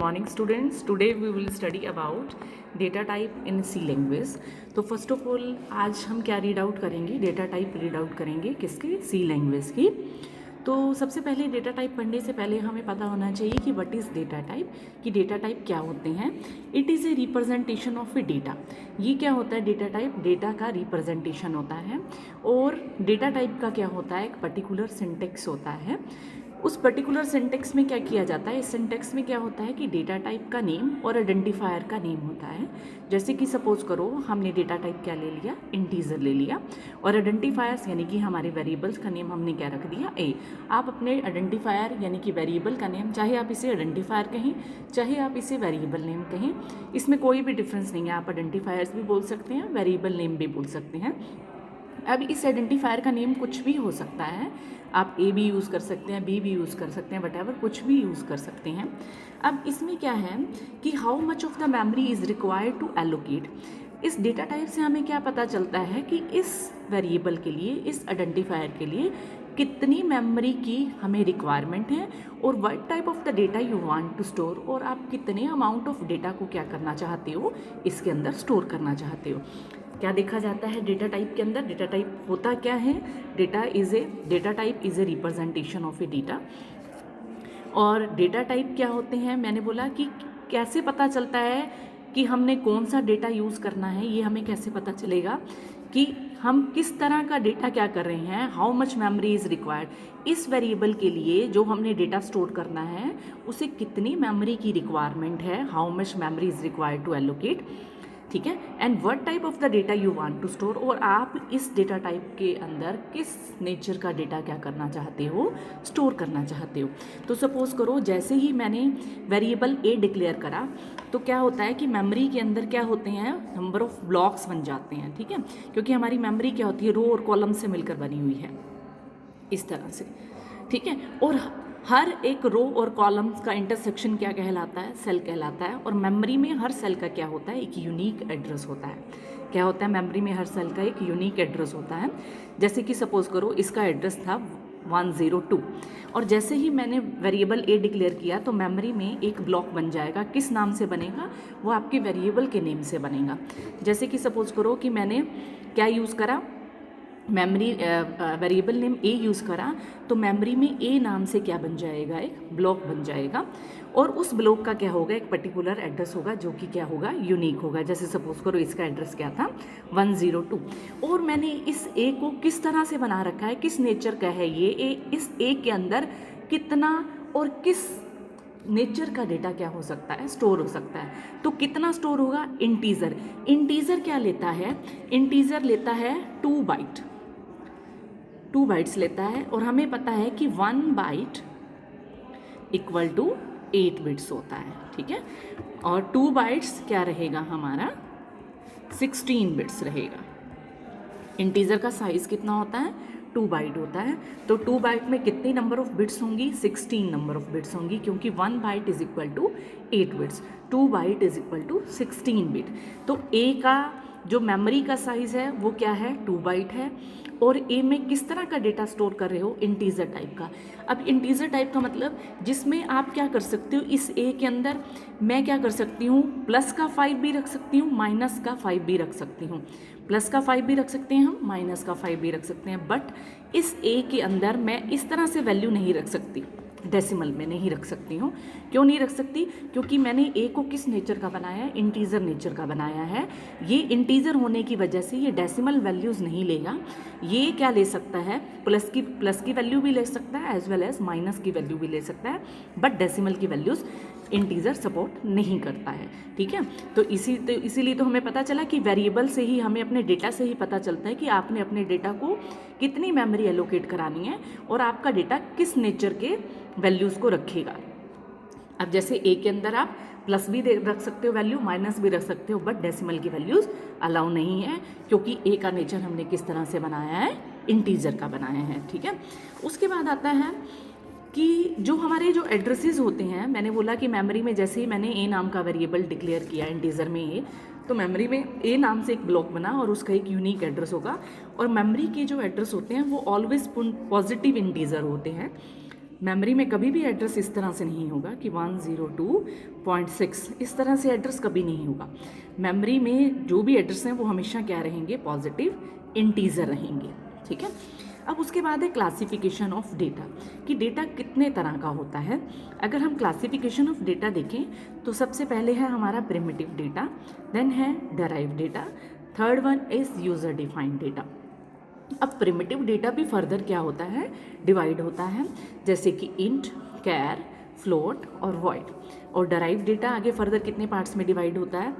morning students. Today we will study about data type in C language. तो first of all आज हम क्या read out करेंगे, data type read out करेंगे किसकी, सी लैंग्वेज की। तो सबसे पहले डेटा टाइप पढ़ने से पहले हमें पता होना चाहिए कि व्हाट इज़ डेटा टाइप, कि डेटा टाइप क्या होते हैं। It is a representation of A data. ये क्या होता है डेटा टाइप, डेटा का रिप्रेजेंटेशन होता है। और डेटा टाइप का क्या होता है, एक पर्टिकुलर सिंटेक्स होता है। उस पर्टिकुलर सिंटेक्स में क्या किया जाता है, इस सिंटेक्स में क्या होता है कि डेटा टाइप का नेम और आइडेंटिफायर का नेम होता है। जैसे कि सपोज करो हमने डेटा टाइप क्या ले लिया, इंटीजर ले लिया, और आइडेंटिफायर्स यानी कि हमारे वेरिएबल्स का नेम हमने क्या रख दिया, ए। आप अपने आइडेंटिफायर यानी कि वेरिएबल का नेम, चाहे आप इसे आइडेंटिफायर कहें चाहे आप इसे वेरिएबल नेम कहें, इसमें कोई भी डिफरेंस नहीं है। आप आइडेंटिफायर्स भी बोल सकते हैं, वेरिएबल नेम भी बोल सकते हैं। अब इस आइडेंटिफायर का नेम कुछ भी हो सकता है, आप ए भी यूज़ कर सकते हैं, बी भी यूज़ कर सकते हैं, वट कुछ भी यूज़ कर सकते हैं। अब इसमें क्या है कि how much of the memory is required to allocate. इस डेटा टाइप से हमें क्या पता चलता है कि इस वेरिएबल के लिए, इस आइडेंटिफायर के लिए कितनी मेमोरी की हमें रिक्वायरमेंट है, और what type of the data you want to store, और आप कितने अमाउंट ऑफ डेटा को क्या करना चाहते हो, इसके अंदर स्टोर करना चाहते हो। क्या देखा जाता है डेटा टाइप के अंदर, डेटा टाइप होता क्या है, data type is a representation of A data. और डेटा टाइप क्या होते हैं, मैंने बोला कि कैसे पता चलता है कि हमने कौन सा डेटा यूज़ करना है, ये हमें कैसे पता चलेगा कि हम किस तरह का डेटा क्या कर रहे हैं। How much memory is required, इस वेरिएबल के लिए जो हमने डेटा स्टोर करना है उसे कितनी मेमोरी की रिक्वायरमेंट है, how much memory is required to allocate, ठीक है। And what type of the data you want to store, और आप इस डेटा टाइप के अंदर किस नेचर का डेटा क्या करना चाहते हो, स्टोर करना चाहते हो। तो सपोज करो जैसे ही मैंने वेरिएबल ए डिक्लेयर करा तो क्या होता है कि मेमोरी के अंदर क्या होते हैं, नंबर ऑफ ब्लॉक्स बन जाते हैं, ठीक है। क्योंकि हमारी मेमोरी क्या होती है, रो और कॉलम से मिलकर बनी हुई है, इस तरह से, ठीक है। और हर एक रो और कॉलम्स का इंटरसेक्शन क्या कहलाता है, सेल कहलाता है। और मेमोरी में हर सेल का क्या होता है, एक यूनिक एड्रेस होता है। क्या होता है, मेमोरी में हर सेल का एक यूनिक एड्रेस होता है। जैसे कि सपोज करो इसका एड्रेस था 102, और जैसे ही मैंने वेरिएबल ए डिक्लेयर किया तो मेमोरी में एक ब्लॉक बन जाएगा। किस नाम से बनेगा, वो आपके वेरिएबल के नेम से बनेगा। जैसे कि सपोज करो कि मैंने क्या यूज़ करा, मेमोरी वेरिएबल नेम ए यूज़ करा, तो मेमोरी में ए नाम से क्या बन जाएगा, एक ब्लॉक बन जाएगा। और उस ब्लॉक का क्या होगा, एक पर्टिकुलर एड्रेस होगा जो कि क्या होगा, यूनिक होगा। जैसे सपोज करो इसका एड्रेस क्या था, 102। और मैंने इस ए को किस तरह से बना रखा है, किस नेचर का है ये ए, इस ए के अंदर कितना और किस नेचर का डेटा क्या हो सकता है, स्टोर हो सकता है। तो कितना स्टोर होगा, इंटीजर। इंटीजर क्या लेता है, इंटीजर लेता है 2 बाइट, 2 बाइट्स लेता है। और हमें पता है कि 1 बाइट इक्वल टू 8 बिट्स होता है, ठीक है। और 2 बाइट्स क्या रहेगा हमारा, 16 बिट्स रहेगा। इंटीजर का साइज़ कितना होता है, 2 बाइट होता है। तो 2 बाइट में कितनी नंबर ऑफ बिट्स होंगी, 16 नंबर ऑफ बिट्स होंगी, क्योंकि 1 byte is equal to 8 bits, 2 byte is equal to 16 bit. तो ए का जो मेमोरी का साइज़ है वो क्या है, 2 बाइट है। और ए में किस तरह का डेटा स्टोर कर रहे हो, इंटीजर टाइप का। अब इंटीजर टाइप का मतलब जिसमें आप क्या कर सकते हो, इस ए के अंदर मैं क्या कर सकती हूँ, प्लस का 5 भी रख सकती हूँ, माइनस का 5 भी रख सकती हूँ। प्लस का 5 भी रख सकते हैं हम, माइनस का 5 भी रख सकते हैं। बट इस ए के अंदर मैं इस तरह से वैल्यू नहीं रख सकती, डेसिमल में नहीं रख सकती हूँ। क्यों नहीं रख सकती, क्योंकि मैंने ए को किस नेचर का बनाया है, इंटीजर नेचर का बनाया है। ये इंटीजर होने की वजह से ये डेसिमल वैल्यूज़ नहीं लेगा। ये क्या ले सकता है, प्लस की वैल्यू भी ले सकता है, एज वेल एज माइनस की वैल्यू भी ले सकता है। बट डेसिमल की वैल्यूज़ इंटीजर सपोर्ट नहीं करता है, ठीक है। तो इसीलिए तो हमें पता चला कि वेरिएबल से ही, हमें अपने डेटा से ही पता चलता है कि आपने अपने डेटा को कितनी मेमोरी एलोकेट करानी है और आपका डेटा किस नेचर के वैल्यूज़ को रखेगा। अब जैसे ए के अंदर आप प्लस भी रख सकते हो वैल्यू, माइनस भी रख सकते हो, बट डेसिमल की वैल्यूज़ अलाउ नहीं है, क्योंकि ए का नेचर हमने किस तरह से बनाया है, इंटीजर का बनाया है, ठीक है। उसके बाद आता है कि जो हमारे जो एड्रेसेस होते हैं, मैंने बोला कि मेमोरी में जैसे ही मैंने ए नाम का वेरिएबल डिक्लेयर किया इंटीजर में ए, तो मेमोरी में ए नाम से एक ब्लॉक बना और उसका एक यूनिक एड्रेस होगा। और मेमोरी के जो एड्रेस होते हैं वो ऑलवेज पॉजिटिव इंटीजर होते हैं। मेमोरी में कभी भी एड्रेस इस तरह से नहीं होगा कि 102.6, इस तरह से एड्रेस कभी नहीं होगा। मेमोरी में जो भी एड्रेस हैं वो हमेशा क्या रहेंगे, पॉजिटिव इंटीजर रहेंगे, ठीक है। अब उसके बाद है क्लासिफिकेशन ऑफ डेटा, कि डेटा कितने तरह का होता है। अगर हम क्लासिफिकेशन ऑफ डेटा देखें तो सबसे पहले है हमारा प्रिमिटिव डेटा, देन है derived data, third one is user defined data. अब प्रिमिटिव डेटा भी फर्दर क्या होता है, डिवाइड होता है, जैसे कि इंट, कैर, फ्लोट और वॉइड। और डेराइव्ड डेटा आगे फर्दर कितने पार्ट्स में डिवाइड होता है,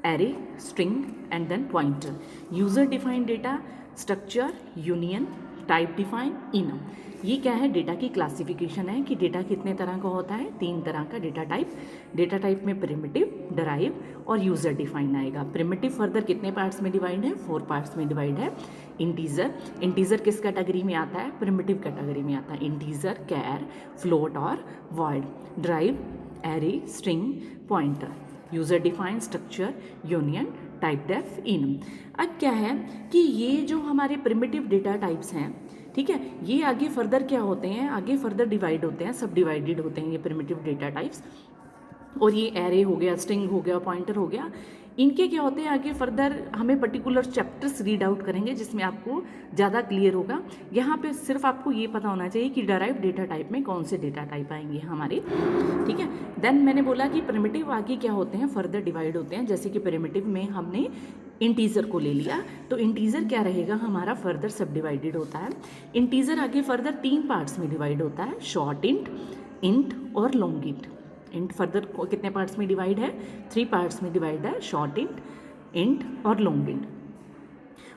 array, string and then pointer. User defined data, structure, union, type define, enum. ये क्या है, डेटा की क्लासिफिकेशन है कि डेटा कितने तरह का होता है, 3 तरह का डेटा टाइप। डेटा टाइप में प्रिमिटिव, डेराइव और यूजर डिफाइंड आएगा। प्रिमिटिव फर्दर कितने पार्ट्स में डिवाइड है, 4 पार्ट्स में डिवाइड है। इंटीजर, इंटीजर किस कैटेगरी में आता है, प्रिमिटिव कैटेगरी में आता है। इंटीजर, कैर, फ्लोट और void. Derive, array, string, pointer. User defined, structure, union, typedef, enum. अब क्या है कि ये जो हमारे प्रिमिटिव डेटा टाइप्स हैं, ठीक है, ये आगे फर्दर क्या होते हैं, आगे फर्दर डिवाइड होते हैं, सब डिवाइडेड होते हैं ये प्रिमिटिव डेटा टाइप्स। और ये एरे हो गया, स्ट्रिंग हो गया, पॉइंटर हो गया, इनके क्या होते हैं आगे फर्दर हमें पर्टिकुलर चैप्टर्स रीड आउट करेंगे जिसमें आपको ज़्यादा क्लियर होगा। यहाँ पे सिर्फ आपको ये पता होना चाहिए कि डेराइव्ड डेटा टाइप में कौन से डेटा टाइप आएंगे हमारे, ठीक है। देन मैंने बोला कि प्रिमिटिव आगे क्या होते हैं, फर्दर डिवाइड होते हैं। जैसे कि प्रिमिटिव में हमने इंटीजर को ले लिया तो इंटीजर क्या रहेगा हमारा, फर्दर सब डिवाइडेड होता है। इंटीजर आगे फर्दर 3 पार्ट्स में डिवाइड होता है, शॉर्ट इंट, इंट और लॉन्ग इंट। इंट फर्दर कितने पार्ट्स में डिवाइड है, 3 पार्ट्स में डिवाइड है, शॉर्ट इंट, इंट और लॉन्ग इंट।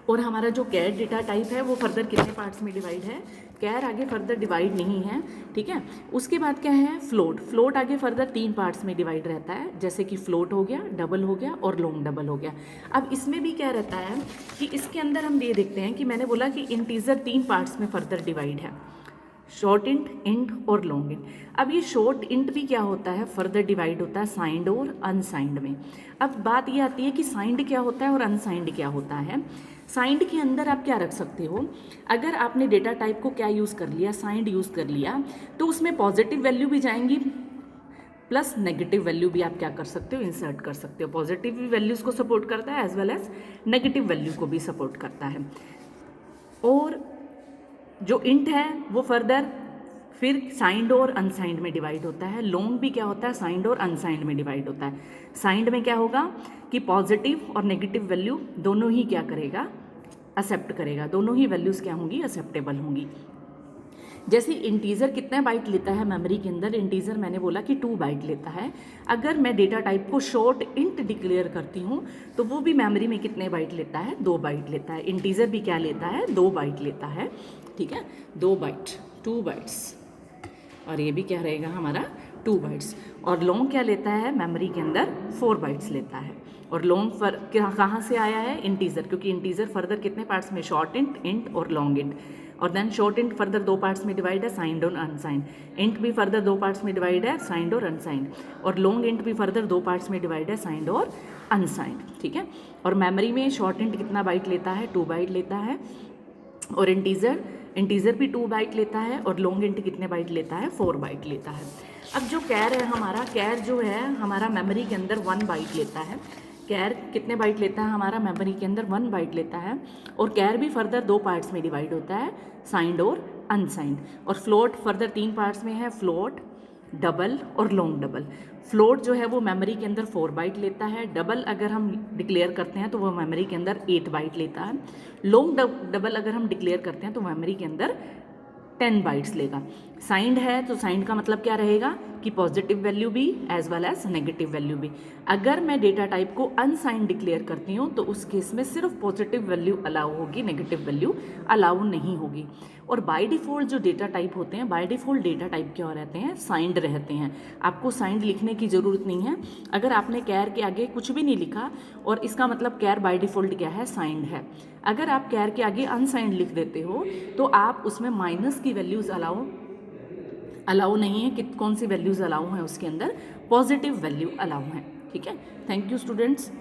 और हमारा जो कैर डेटा टाइप है वो फर्दर कितने पार्ट्स में डिवाइड है, कैर आगे फर्दर डिवाइड नहीं है, ठीक है। उसके बाद क्या है, फ्लोट। फ्लोट आगे फर्दर 3 पार्ट्स में डिवाइड रहता है, जैसे कि फ्लोट हो गया, डबल हो गया और लॉन्ग डबल हो गया। अब इसमें भी क्या रहता है कि इसके अंदर हम ये देखते हैं कि मैंने बोला कि इंटीजर 3 पार्ट्स में फर्दर डिवाइड है, शॉर्ट इंट, इंट और लॉन्ग इंट। अब ये शॉर्ट इंट भी क्या होता है, फर्दर डिवाइड होता है साइंड और अनसाइंड में। अब बात ये आती है कि साइंड क्या होता है और अनसाइंड क्या होता है। साइंड के अंदर आप क्या रख सकते हो, अगर आपने डेटा टाइप को क्या यूज़ कर लिया, साइंड यूज़ कर लिया, तो उसमें पॉजिटिव वैल्यू भी जाएंगी प्लस नेगेटिव वैल्यू भी आप क्या कर सकते हो, इंसर्ट कर सकते हो। पॉजिटिव वैल्यूज़ को सपोर्ट करता है as well as negative value को भी सपोर्ट करता है। और जो इंट है वो फर्दर फिर साइंड और अनसाइंड में डिवाइड होता है। लॉन्ग भी क्या होता है, साइंड और अनसाइंड में डिवाइड होता है। साइंड में क्या होगा कि पॉजिटिव और नेगेटिव वैल्यू दोनों ही क्या करेगा, एक्सेप्ट करेगा, दोनों ही वैल्यूज़ क्या होंगी, एक्सेप्टेबल होंगी। जैसे इंटीजर कितने बाइट लेता है मेमोरी के अंदर, इंटीजर मैंने बोला कि 2 बाइट लेता है। अगर मैं डेटा टाइप को शॉर्ट इंट डिक्लेयर करती हूँ तो वो भी मेमोरी में कितने बाइट लेता है, 2 बाइट लेता है। इंटीजर भी क्या लेता है, 2 बाइट लेता है, ठीक है, 2 बाइट, 2 बाइट्स। और ये भी क्या रहेगा हमारा, 2 बाइट्स। और लॉन्ग क्या लेता है, मेमोरी के अंदर 4 बाइट्स लेता है। और लॉन्ग कहाँ से आया है, इंटीजर, क्योंकि इंटीजर फर्दर कितने पार्ट्स में, शॉर्ट इंट, इंट और लॉन्ग इंट। और then short int further 2 parts में डिवाइड है, साइंड और अनसाइंड। इंट भी फर्दर 2 पार्ट्स में डिवाइड है, साइंड और अनसाइंड। और लॉन्ग इंट भी फर्दर 2 पार्ट्स में डिवाइड है, साइंड और अनसाइंड, ठीक है। और मेमोरी में शॉर्ट इंट कितना बाइट लेता है, 2 बाइट लेता है। और इंटीजर भी 2 बाइट लेता है। और लॉन्ग इंट कितने बाइट लेता है, 4 बाइट लेता है। अब जो कैर है हमारा, कैर जो है हमारा मेमोरी के अंदर 1 बाइट लेता है। कैर कितने बाइट लेता है हमारा, मेमोरी के अंदर 1 बाइट लेता है। और कैर भी फर्दर 2 पार्ट्स में डिवाइड होता है, साइंड और अनसाइंड। और फ्लोट फर्दर 3 पार्ट्स में है, फ्लोट, डबल और लॉन्ग डबल। फ्लोट जो है वो मेमोरी के अंदर 4 बाइट लेता है। डबल अगर हम डिक्लेयर करते हैं तो वो मेमोरी के अंदर 8 बाइट लेता है। लॉन्ग डबल अगर हम डिक्लेयर करते हैं तो मेमोरी के अंदर 10 बाइट्स लेगा। साइंड है तो साइंड का मतलब क्या रहेगा कि पॉजिटिव वैल्यू भी as well as negative value भी। अगर मैं डेटा टाइप को अनसाइंड डिक्लेयर करती हूँ तो उस केस में सिर्फ पॉजिटिव वैल्यू अलाउ होगी, नेगेटिव वैल्यू अलाउ नहीं होगी। और बाय डिफ़ॉल्ट जो डेटा टाइप होते हैं, बाय डिफ़ॉल्ट डेटा टाइप क्या रहते हैं, साइंड रहते हैं। आपको साइंड लिखने की ज़रूरत नहीं है। अगर आपने कैर के आगे कुछ भी नहीं लिखा और इसका मतलब कैर बाय डिफ़ॉल्ट क्या है, साइंड है। अगर आप कैर के आगे अनसाइंड लिख देते हो तो आप उसमें माइनस की वैल्यूज़ अलाउ नहीं है। कि कौन सी वैल्यूज़ अलाउ हैं उसके अंदर, पॉजिटिव वैल्यू अलाउ हैं, ठीक है। Thank you students.